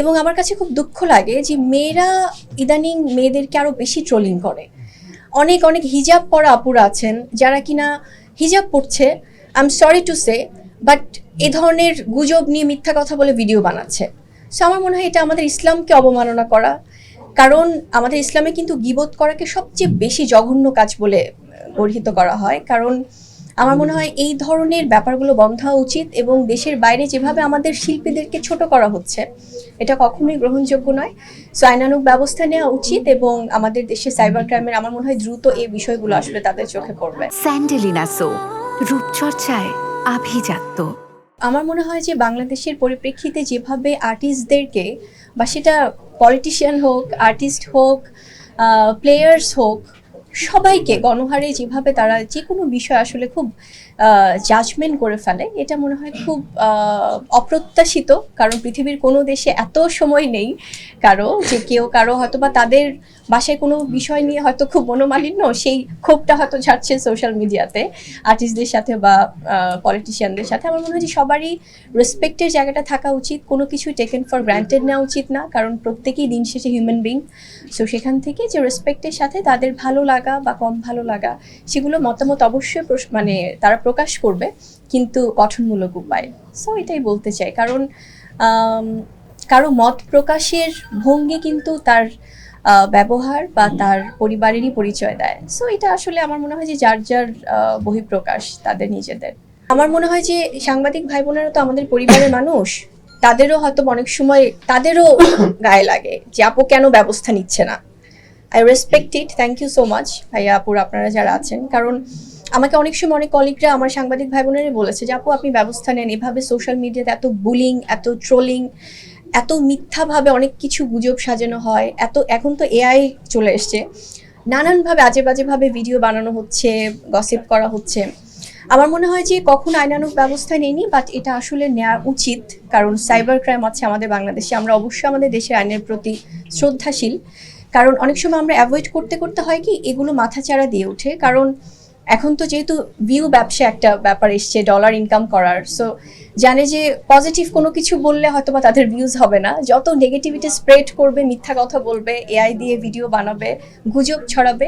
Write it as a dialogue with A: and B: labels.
A: এবং আমার কাছে খুব দুঃখ লাগে যে মেয়েরা ইদানিং মেয়েদেরকে আরো বেশি ট্রোলিং করে। অনেক অনেক হিজাব পরা আপুরা আছেন যারা কিনা হিজাব পড়ছে, I am sorry to say, but এ ধরনের গুজব নিয়ে মিথ্যা কথা বলে ভিডিও বানাচ্ছে। সো আমার মনে হয় এটা আমাদের ইসলামকে অবমাননা করা, কারণ আমাদের ইসলামে কিন্তু গীবত করাকে সবচেয়ে বেশি জঘন্য কাজ বলে গর্হিত করা হয়। কারণ আমার মনে হয় এই ধরনের ব্যাপারগুলো বন্ধ হওয়া উচিত, এবং দেশের বাইরে যেভাবে আমাদের শিল্পীদেরকে ছোট করা হচ্ছে এটা কখনোই গ্রহণযোগ্য নয়। সো আইনানুগ ব্যবস্থা নেওয়া উচিত, এবং আমাদের দেশে সাইবার ক্রাইমের আমার মনে হয় দ্রুত এই বিষয়গুলো আসলে তাদের চোখে পড়বে।
B: স্যান্ডেলিনা সো, রূপচর্চায় আভিজাত্য।
A: আমার মনে হয় যে বাংলাদেশের পরিপ্রেক্ষিতে যেভাবে আর্টিস্টদেরকে, বা সেটা পলিটিশিয়ান হোক, আর্টিস্ট হোক, প্লেয়ার্স হোক, সবাইকে গণহারে যেভাবে তারা যে কোনো বিষয় আসলে খুব জাজমেন্ট করে ফেলে, এটা মনে হয় খুব অপ্রত্যাশিত। কারণ পৃথিবীর কোনো দেশে এত সময় নেই কারো যে কেউ কারো হয়তো বা তাদের বাসায় কোনো বিষয় নিয়ে হয়তো খুব মনোমালিন্য, সেই ক্ষোভটা হয়তো ঝাড়ছে সোশ্যাল মিডিয়াতে আর্টিস্টদের সাথে বা পলিটিশিয়ানদের সাথে। আমার মনে হয় যে সবারই রেসপেক্টের জায়গাটা থাকা উচিত, কোনো কিছু টেকেন ফর গ্রান্টেড নেওয়া উচিত না, কারণ প্রত্যেকেই দিন শেষে হিউম্যান বিং। সো সেখান থেকে যে রেসপেক্টের সাথে তাদের ভালো লাগা বা কম ভালো লাগা সেগুলো মতামত অবশ্যই মানে তারা প্রকাশ করবে, কিন্তু গঠনমূলক উপায়। সো এটাই বলতে চাই, কারণ কারো মত প্রকাশের ভঙ্গি কিন্তু তার ব্যবহার বা তার পরিবারেরই পরিচয় দেয়। সো এটা আসলে আমার মনে হয় যে যার যার বহিঃপ্রকাশ তাদের নিজেদের। আমার মনে হয় যে সাংবাদিক ভাই বোনেরা তো আমাদের পরিবারের মানুষ, তাদেরও হয়তো অনেক সময় তাদেরও গায়ে লাগে যে আপু কেন ব্যবস্থা নিচ্ছে না। I respect it, thank you so much ভাইয়া আপুর আপনারা যারা আছেন। কারণ আমাকে অনেক সময় অনেক কলিগরা আমার সাংবাদিক ভাই বোনেরাই বলেছে যে আপু আপনি ব্যবস্থা নেন, এভাবে সোশ্যাল মিডিয়াতে এত বুলিং, এত ট্রোলিং, এত মিথ্যাভাবে অনেক কিছু গুজব সাজানো হয়, এত এখন তো এআই চলে এসছে, নানানভাবে আজে বাজেভাবে ভিডিও বানানো হচ্ছে, গসিপ করা হচ্ছে। আমার মনে হয় যে কখনো আইনানুগ ব্যবস্থা নেইনি, বাট এটা আসলে নেওয়া উচিত, কারণ সাইবার ক্রাইম আছে আমাদের বাংলাদেশে। আমরা অবশ্যই আমাদের দেশের আইনের প্রতি শ্রদ্ধাশীল, কারণ অনেক সময় আমরা অ্যাভয়েড করতে করতে হয় কি এগুলো মাথাচাড়া দিয়ে ওঠে। কারণ এখন তো যেহেতু ভিউ ব্যবসা একটা ব্যাপার এসছে, ডলার ইনকাম করার, সো জানে যে পজিটিভ কোনো কিছু বললে হয়তো বা তাদের ভিউজ হবে না, যত নেগেটিভিটি স্প্রেড করবে, মিথ্যা কথা বলবে, এআই দিয়ে ভিডিও বানাবে, গুজব ছড়াবে,